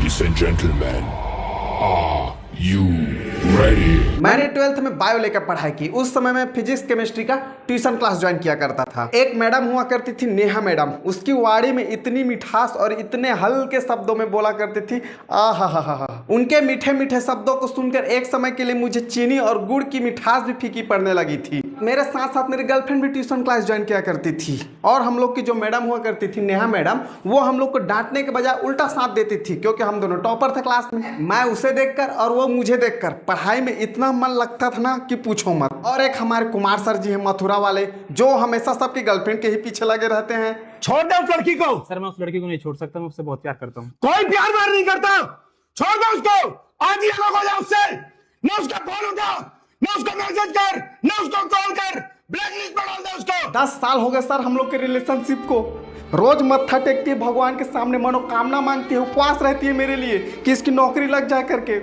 Ladies and gentlemen, are you ready? मैंने 12th में bio लेकर पढ़ाई की। उस समय मैं फिजिक्स केमिस्ट्री का ट्यूशन क्लास ज्वाइन किया करता था। एक मैडम हुआ करती थी, नेहा मैडम। उसकी वाणी में इतनी मिठास और इतने हल्के शब्दों में बोला करती थी, आहा। उनके मीठे मीठे शब्दों को सुनकर एक समय के लिए मुझे चीनी और गुड़ की मिठास भी फीकी पड़ने लगी थी। मेरे साथ साथ मेरी गर्लफ्रेंड भी ट्यूशन क्लास ज्वाइन किया करती थी। और हम लोग की जो मैडम हुआ करती थी, नेहा मैडम, वो हम लोग को डांटने के बजाय उल्टा साथ देती थी, क्योंकि हम दोनों टॉपर थे क्लास में। मैं उसे देखकर और वो मुझे देखकर पढ़ाई में इतना मन लगता था ना कि पूछो मत। और एक हमारे कुमार सर जी हैं मथुरा वाले, जो हमेशा सबकी गर्लफ्रेंड के ही पीछे लगे रहते हैं। छोड़ दे उस लड़की को। सर मैं उस लड़की को नहीं छोड़ सकता, मैं उससे बहुत प्यार करता हूँ। कोई प्यार व्यार नहीं करता, छोड़ दे उसको। आज ही अलग हो जा उससे। न उसका फोन उठा, न उसको मैसेज कर, न उसको कॉल कर, ब्लैकलिस्ट पर डाल दे उसको। 10 साल हो गए सर हम लोग के रिलेशनशिप को। रोज मत्था टेकती है, भगवान के सामने मनोकामना मांगती है, उपवास रहती है मेरे लिए कि इसकी नौकरी लग जाए करके।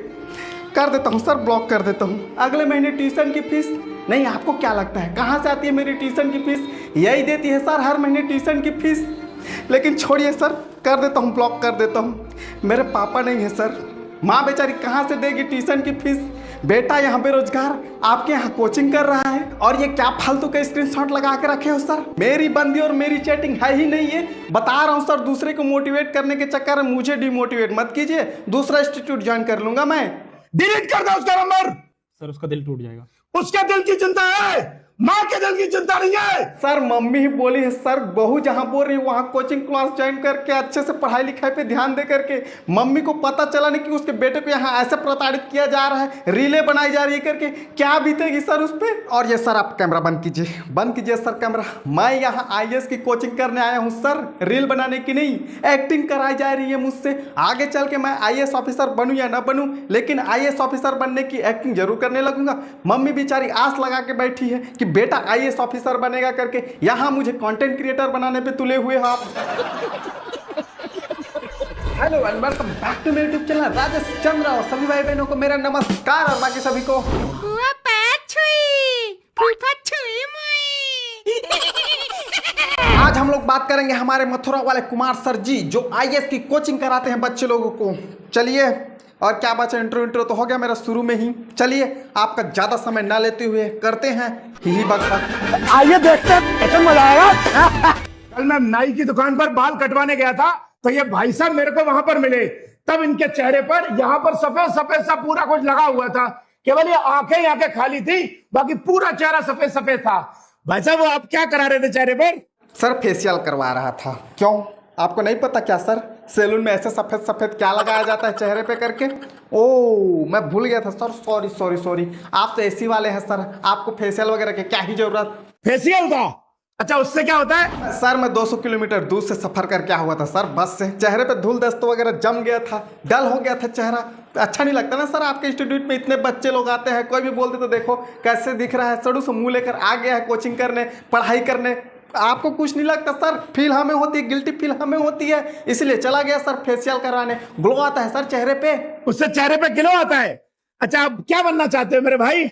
कर देता हूँ सर, ब्लॉक कर देता हूँ। अगले महीने ट्यूशन की फीस नहीं, आपको क्या लगता है कहाँ से आती है मेरी ट्यूशन की फीस? यही देती है सर हर महीने ट्यूशन की फीस। लेकिन छोड़िए सर, कर देता हूँ, ब्लॉक कर देता हूँ। मेरे पापा नहीं है सर, माँ बेचारी कहाँ से देगी ट्यूशन की फीस? बेटा यहाँ बेरोजगार आपके यहाँ कोचिंग कर रहा है, और ये क्या फालतू का स्क्रीनशॉट लगा के रखे हो सर? मेरी बंदी और मेरी चैटिंग है ही नहीं है। बता रहा हूँ सर, दूसरे को मोटिवेट करने के चक्कर में मुझे डिमोटिवेट मत कीजिए। दूसरा इंस्टीट्यूट ज्वाइन कर लूंगा मैं। डिलीट कर दो उसका नंबर। सर उसका दिल टूट जाएगा। उसके दिल की चिंता है, माँ के दिल की चिंता नहीं है। सर मम्मी ही बोली है सर, बहू जहाँ बोल रही है वहाँ कोचिंग क्लास ज्वाइन करके अच्छे से पढ़ाई लिखाई पे ध्यान दे करके। मम्मी को पता चला नहीं कि उसके बेटे को यहाँ ऐसे प्रताड़ित किया जा रहा है, रीलें बनाई जा रही है करके, क्या बीतेगी सर उस पर? और ये सर आप कैमरा बंद कीजिए सर कैमरा। मैं यहाँ IAS की कोचिंग करने आया हूँ सर, रील बनाने की नहीं। एक्टिंग कराई जा रही है मुझसे। आगे चल के मैं IAS ऑफिसर बनूँ या ना बनूँ, लेकिन IAS ऑफिसर बनने की एक्टिंग जरूर करने लगूंगा। मम्मी बेचारी आस लगा के बैठी है कि बेटा IAS ऑफिसर बनेगा करके, यहां मुझे कंटेंट क्रिएटर बनाने पे तुले हुए हो आप। Hello and welcome back to मेरे यूट्यूब चैनल राजेश चंद्र। और सभी भाई बहनों को मेरा नमस्कार, और बाकी सभी को आज हम लोग बात करेंगे हमारे मथुरा वाले कुमार सर जी, जो IAS की कोचिंग कराते हैं बच्चे लोगों को। चलिए, और क्या बचा, इंट्रो तो हो गया मेरा शुरू में ही। चलिए आपका ज्यादा समय ना लेते हुए करते हैं ही बक। आइए देखते हैं, कैसे मजा आएगा। कल मैं नाई की दुकान पर बाल कटवाने गया था, तो ये भाई साहब मेरे को वहां पर मिले। तब इनके चेहरे पर यहाँ पर सफेद सफेद सा पूरा कुछ लगा हुआ था। केवल ये आंखें यहाँ के खाली थी, बाकी पूरा चेहरा सफेद सफेद था। भाई साहब वो आप क्या करा रहे थे चेहरे पर? सर फेशियल करवा रहा था। क्यों, आपको नहीं पता क्या सर, सैलून में ऐसे सफेद सफेद क्या लगाया जाता है चेहरे पे करके? ओह मैं भूल गया था सर, सॉरी। आप तो AC वाले हैं सर, आपको फेशियल वगैरह की क्या ही जरूरत। फेशियल का? अच्छा, उससे क्या होता है? सर मैं 200 किलोमीटर दूर से सफर कर क्या हुआ था सर, बस से। चेहरे पे धूल दस्त वगैरह जम गया था, डल हो गया था चेहरा। अच्छा नहीं लगता ना सर, आपके इंस्टीट्यूट में इतने बच्चे लोग आते हैं, कोई भी बोलते तो देखो कैसे दिख रहा है, सड़ू से मुंह लेकर आ गया है कोचिंग करने, पढ़ाई करने। आपको कुछ नहीं लगता सर? फील हमें होती है, गिल्टी फील हमें होती है, इसलिए चला गया सर फेशियल कराने। ग्लो आता है सर चेहरे पे। उससे चेहरे पे ग्लो आता है? अच्छा, आप क्या बनना चाहते हो मेरे भाई?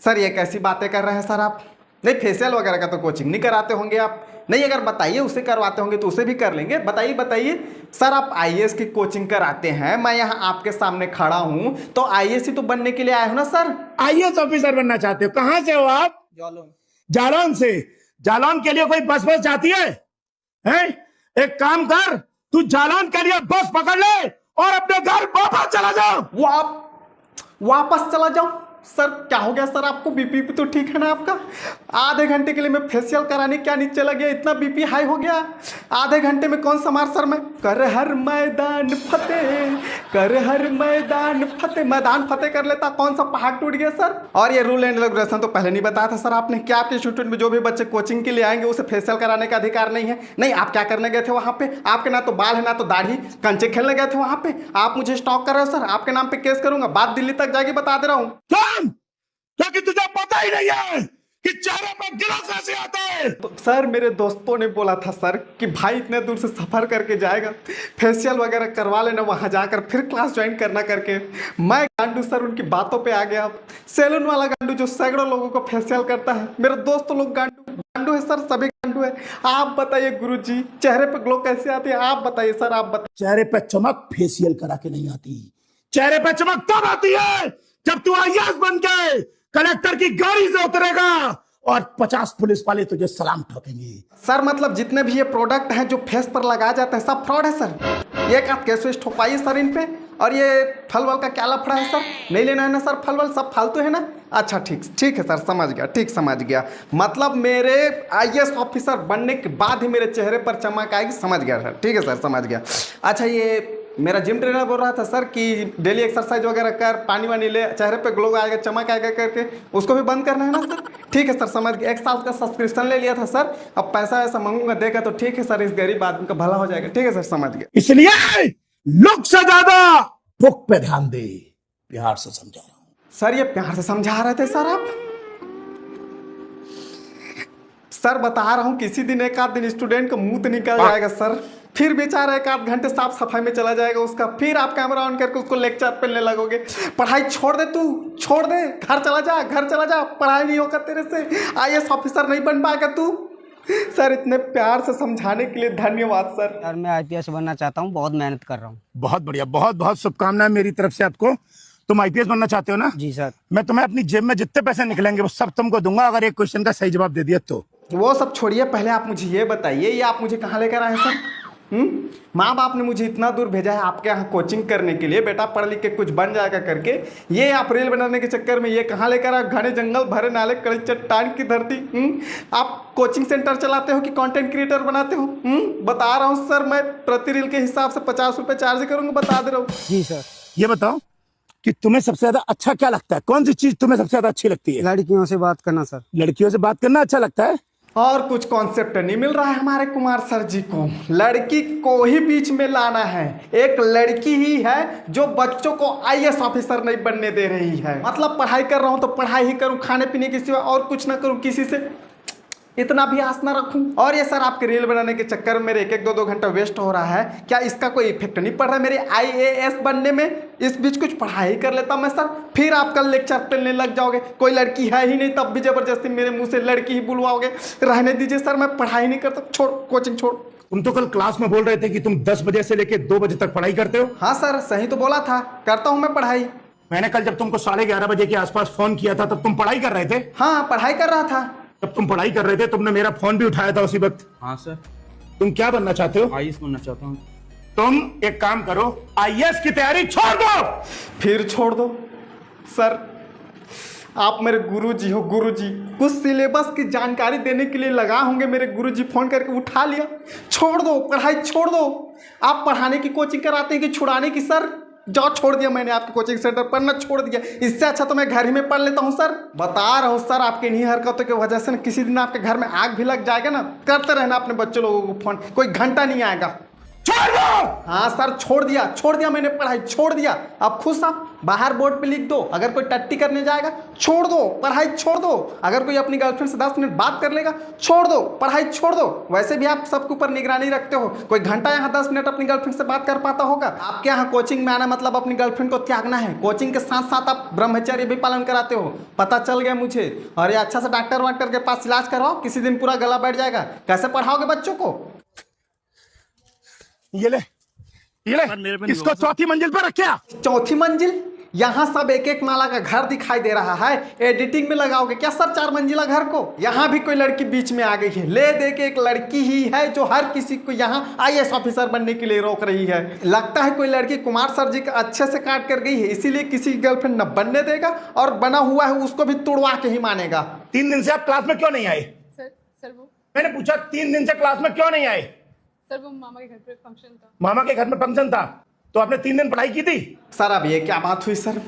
सर ये कैसी बातें कर रहे हैं सर आप? नहीं, फेशियल वगैरह का तो कोचिंग नहीं कराते होंगे आप? नहीं, अगर बताइए उसे करवाते होंगे तो उसे भी कर लेंगे। बताइए सर, आप IAS की कोचिंग कराते हैं, मैं यहाँ आपके सामने खड़ा हूँ, तो IAS ही तो बनने के लिए आए हो ना सर? IAS ऑफिसर बनना चाहते हो? कहाँ से हो आप? जालौन से। जालौन के लिए कोई बस जाती है? हैं? एक काम कर, तू जालौन के लिए बस पकड़ ले और अपने घर वापस चला जाओ। वापस चला जाओ? सर क्या हो गया सर आपको? BP तो ठीक है ना आपका? आधे घंटे के लिए मैं फेशियल कराने क्या नीचे लग गया, इतना BP हाई हो गया? आधे घंटे में कौन संभार सर मैं? कर हर मैदान फतेह, मैदान फतेह कर लेता, कौन सा पहाड़ टूट गया सर? और ये रूल एंड रेगुलेशन तो पहले नहीं बताया था सर आपने? क्या आपके इंस्टीट्यूट में जो भी बच्चे कोचिंग के लिए आएंगे उसे फेशियल कराने का अधिकार नहीं है? नहीं, आप क्या करने गए थे वहाँ पे? आपके ना तो बाल है ना तो दाढ़ी, कंचे खेलने गए थे वहाँ पे? आप मुझे स्टॉक कर रहे हो सर, आपके नाम पे केस करूंगा, बात दिल्ली तक जाएगी, बता दे रहा हूँ। क्योंकि तुझे पता ही नहीं है कि चेहरे पर गिला कैसे आता है। तो सर मेरे दोस्तों ने बोला था सर कि भाई इतने दूर से सफर करके जाएगा, फेशियल वगैरह करवा लेना वहां जाकर, फिर क्लास ज्वाइन करना करके। मैं गांडू सर उनकी बातों पे आ गया। सैलून वाला गांडू जो सैकड़ों लोगों को फेशियल करता है, मेरे दोस्त लोग गांडू। गांडू है सर, सभी गांडू है। आप बताइए गुरुजी, चेहरे पे ग्लो कैसे आती है? आप बताइए सर, आप बताइए। चेहरे पे चमक फेशियल करा के नहीं आती। चेहरे पे चमक तब आती है जब तू आईएएस बन के कलेक्टर की गाड़ी से उतरेगा और 50 पुलिस वाले तुझे सलाम ठोकेंगे। सर मतलब जितने भी ये प्रोडक्ट हैं जो फेस पर लगाए जाते हैं सब फ्रॉड है सर। ये का कैसे ठोकवाइए सर इन पे। और ये फल वल का क्या लफड़ा है सर? नहीं लेना है ना सर फल वल, सब फालतू है ना? अच्छा ठीक है सर, समझ गया, ठीक समझ गया। मतलब मेरे आईएएस ऑफिसर बनने के बाद ही मेरे चेहरे पर चमक आएगी, समझ गया सर। ठीक है सर, समझ गया। अच्छा ये मेरा जिम ट्रेनर बोल रहा था सर कि डेली एक्सरसाइज वगैरह कर, पानी वानी ले, चेहरे पे ग्लो आएगा, चमक आएगा करके, उसको भी बंद करना है ना सर? ठीक है सर, समझ गया। 1 साल का सब्सक्रिप्शन ले लिया था सर, अब पैसा ऐसा मांगूंगा देगा तो ठीक है सर, इस गरीब आदमी का भला हो जाएगा। ठीक है सर, समझ गया। इसलिए लुक से ज्यादा बुक पे ध्यान दे। प्यार से समझा रहा हूं सर। ये प्यार से समझा रहे थे सर आप? सर बता रहा हूँ किसी दिन एक आध दिन स्टूडेंट का मुंह तो निकल जाएगा सर, फिर बेचारा 1 आध घंटे साफ सफाई में चला जाएगा उसका, फिर आप कैमरा ऑन करके उसको लेक्चर पढ़ने लगोगे। पढ़ाई छोड़ दे, तू छोड़ दे, घर चला जा, घर चला जा, पढ़ाई नहीं होगा तेरे से, आईएएस ऑफिसर नहीं बन पाएगा तू। सर इतने प्यार से समझाने के लिए धन्यवाद सर। सर मैं आईपीएस बनना चाहता हूँ, बहुत मेहनत कर रहा हूँ। बहुत बढ़िया, बहुत बहुत शुभकामनाएं मेरी तरफ से आपको। तुम आईपीएस बनना चाहते हो ना? जी सर। मैं तुम्हें अपनी जेब में जितने पैसे निकलेंगे वो सब तुमको दूंगा अगर एक क्वेश्चन का सही जवाब दे दिया तो। वो सब छोड़िए, पहले आप मुझे ये बताइए, ये आप मुझे कहाँ लेकर आए सर? माँ बाप ने मुझे इतना दूर भेजा है आपके यहाँ कोचिंग करने के लिए, बेटा पढ़ लिख के कुछ बन जाएगा करके, ये आप रील बनाने के चक्कर में ये कहाँ लेकर आए? घने जंगल, भरे नाले, कड़ी चट्टान की धरती। आप कोचिंग सेंटर चलाते हो कि कंटेंट क्रिएटर बनाते हो? बता रहा हूँ सर, मैं प्रति रील के हिसाब से 50 रुपये चार्ज करूँगा, बता दे रहा हूँ। जी सर। ये बताओ कि तुम्हें सबसे ज्यादा अच्छा क्या लगता है? कौन सी चीज तुम्हें सबसे ज्यादा अच्छी लगती है? लड़कियों से बात करना सर। लड़कियों से बात करना अच्छा लगता है? और कुछ कॉन्सेप्ट नहीं मिल रहा है हमारे कुमार सर जी को। लड़की को ही बीच में लाना है। एक लड़की ही है जो बच्चों को आईएएस ऑफिसर नहीं बनने दे रही है। मतलब पढ़ाई कर रहा हूं तो पढ़ाई ही करूं, खाने पीने के सिवा और कुछ ना करूं, किसी से इतना भी आस ना रखूं। और ये सर आपके रील बनाने के चक्कर में मेरे 1-1, 2-2 घंटा वेस्ट हो रहा है, क्या इसका कोई इफेक्ट नहीं पड़ रहा है मेरे आईएएस बनने में? इस बीच कुछ पढ़ाई कर लेता मैं सर, फिर आप कल लेक्चर पेलने लग जाओगे। कोई लड़की है ही नहीं, तब भी जबरदस्ती मेरे मुंह से लड़की ही बुलवाओगे। रहने दीजिए सर, मैं पढ़ाई नहीं करता, छोड़, कोचिंग छोड़। तुम तो कल क्लास में बोल रहे थे कि तुम 10 बजे से लेकर 2 बजे तक पढ़ाई करते हो। हाँ सर, सही तो बोला था, करता हूँ मैं पढ़ाई। मैंने कल जब तुमको 11:30 बजे के आसपास फोन किया था तब तुम पढ़ाई कर रहे थे। हाँ पढ़ाई कर रहा था। जब तुम पढ़ाई कर रहे थे तुमने मेरा फोन भी उठाया था उसी वक्त। हाँ सर। तुम क्या बनना चाहते हो? आईएएस बनना चाहता हूँ। तुम एक काम करो, आईएएस की तैयारी छोड़ दो। फिर छोड़ दो सर? आप मेरे गुरुजी हो, गुरुजी। कुछ सिलेबस की जानकारी देने के लिए लगा होंगे, मेरे गुरुजी फोन करके उठा लिया। छोड़ दो, पढ़ाई छोड़ दो। आप पढ़ाने की कोचिंग कराते हैं कि छुड़ाने की सर? जाओ, छोड़ दिया मैंने आपके कोचिंग सेंटर, पढ़ना छोड़ दिया। इससे अच्छा तो मैं घर ही में पढ़ लेता हूँ सर। बता रहा हूँ सर, आपके इन्हीं हरकतों की वजह से ना किसी दिन आपके घर में आग भी लग जाएगा ना। करते रहना अपने बच्चों लोगों को फोन, कोई घंटा नहीं आएगा। छोड़ दो। हाँ सर, छोड़ दिया मैंने, पढ़ाई छोड़ दिया। अब खुश आप बाहर बोर्ड पे लिख दो, अगर कोई टट्टी करने जाएगा छोड़ दो, पढ़ाई छोड़ दो। अगर कोई अपनी गर्लफ्रेंड से 10 मिनट बात कर लेगा छोड़ दो, पढ़ाई छोड़ दो। वैसे भी आप सबके ऊपर निगरानी रखते हो, कोई घंटा यहाँ 10 मिनट अपनी गर्लफ्रेंड से बात कर पाता होगा? आपके यहाँ कोचिंग में आना मतलब अपनी गर्लफ्रेंड को त्यागना है। कोचिंग के साथ साथ आप ब्रह्मचर्य भी पालन कराते हो, पता चल गया मुझे। और ये अच्छा से डॉक्टर वाक्टर के पास इलाज करवाओ, किसी दिन पूरा गला बैठ जाएगा। कैसे पढ़ाओगे बच्चों को? ये ले, इसको चौथी मंजिल पर रखा। चौथी मंजिल? यहाँ सब 1-1 माला का घर दिखाई दे रहा है। एडिटिंग में लगाओगे क्या सर 4 मंजिला घर को? यहाँ भी कोई लड़की बीच में आ गई है। ले दे के एक लड़की ही है जो हर किसी को यहाँ आईएएस ऑफिसर बनने के लिए रोक रही है। लगता है कोई लड़की कुमार सर जी का अच्छे से काट कर गई है, इसीलिए किसी गर्लफ्रेंड न बनने देगा, और बना हुआ है उसको भी तुड़वा के ही मानेगा। 3 दिन से आप क्लास में क्यों नहीं आए? सर वो मैंने पूछा 3 दिन से क्लास में क्यों नहीं आए? सर वो मामा के घर पे फंक्शन था। मामा के घर में फंक्शन था तो आपने 3 दिन पढ़ाई की थी? सर अब ये क्या बात हुई सर?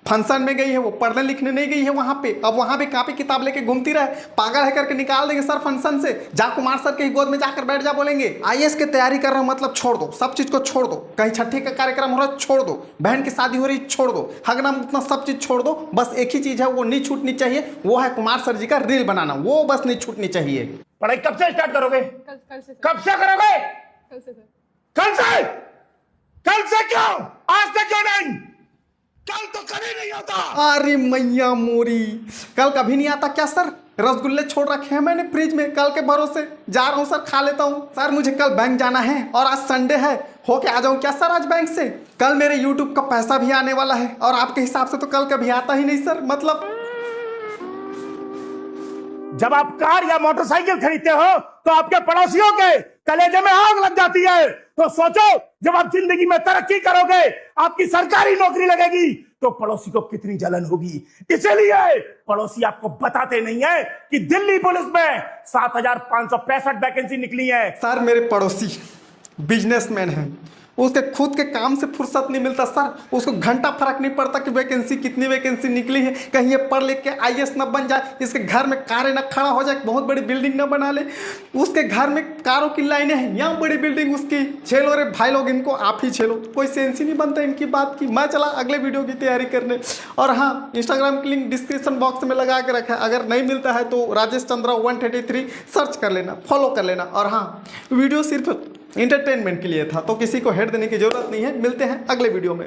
फंक्शन में गई है वो, पढ़ने लिखने नहीं गई है वहाँ पे। अब वहाँ भी कॉपी किताब लेके घूमती रहे, पागल है करके निकाल देंगे सर फंक्शन से। जा कुमार सर के ही गोद में जाकर बैठ जा बोलेंगे। आईएएस की तैयारी कर रहे हो मतलब छोड़ दो, सब चीज को छोड़ दो। कहीं छठी का कार्यक्रम हो रहा है छोड़ दो, बहन की शादी हो रही छोड़ दो, हगना मुतना सब चीज छोड़ दो। बस एक ही चीज है वो नहीं छूटनी चाहिए, वो है कुमार सर जी का रील बनाना, वो बस नहीं छूटनी चाहिए। पढ़ाई कब से स्टार्ट करोगे? कल से सर। कब से करोगे? कल से सर। कल से? कल से क्यों? आज से क्यों नहीं? कल तो कभी नहीं आता। अरे मैया मोरी, कल कभी नहीं आता क्या सर? रसगुल्ले छोड़ रखे हैं मैंने फ्रिज में, कल के भरोसे जा रहा हूँ सर, खा लेता हूँ। सर मुझे कल बैंक जाना है और आज संडे है, होके आ जाऊँ क्या सर आज बैंक से? कल मेरे यूट्यूब का पैसा भी आने वाला है और आपके हिसाब से तो कल कभी आता ही नहीं सर। मतलब जब आप कार या मोटरसाइकिल खरीदते हो तो आपके पड़ोसियों के कलेजे में आग लग जाती है। तो सोचो, जब आप जिंदगी में तरक्की करोगे, आपकी सरकारी नौकरी लगेगी, तो पड़ोसी को कितनी जलन होगी। इसलिए पड़ोसी आपको बताते नहीं है कि दिल्ली पुलिस में 7,565 वैकेंसी निकली है। सर मेरे पड़ोसी बिजनेसमैन है, उसके खुद के काम से फुर्सत नहीं मिलता सर, उसको घंटा फर्क नहीं पड़ता कि वैकेंसी कितनी वैकेंसी निकली है, कहीं ये पढ़ लिख के IAS न बन जाए, इसके घर में कारें न खड़ा हो जाए, बहुत बड़ी बिल्डिंग न बना ले, उसके घर में कारों की लाइनें हैं, यहाँ बड़ी बिल्डिंग उसकी। छेलो रे भाई लोग, इनको आप ही छेलो, कोई सेंस ही नहीं बनता इनकी बात की। मैं चला अगले वीडियो की तैयारी करने। और हाँ, इंस्टाग्राम की लिंक डिस्क्रिप्शन बॉक्स में लगा के रखा है, अगर नहीं मिलता है तो राजेश चंद्रा 133 सर्च कर लेना, फॉलो कर लेना। और हाँ, वीडियो सिर्फ इंटरटेनमेंट के लिए था, तो किसी को हेड देने की जरूरत नहीं है। मिलते हैं अगले वीडियो में।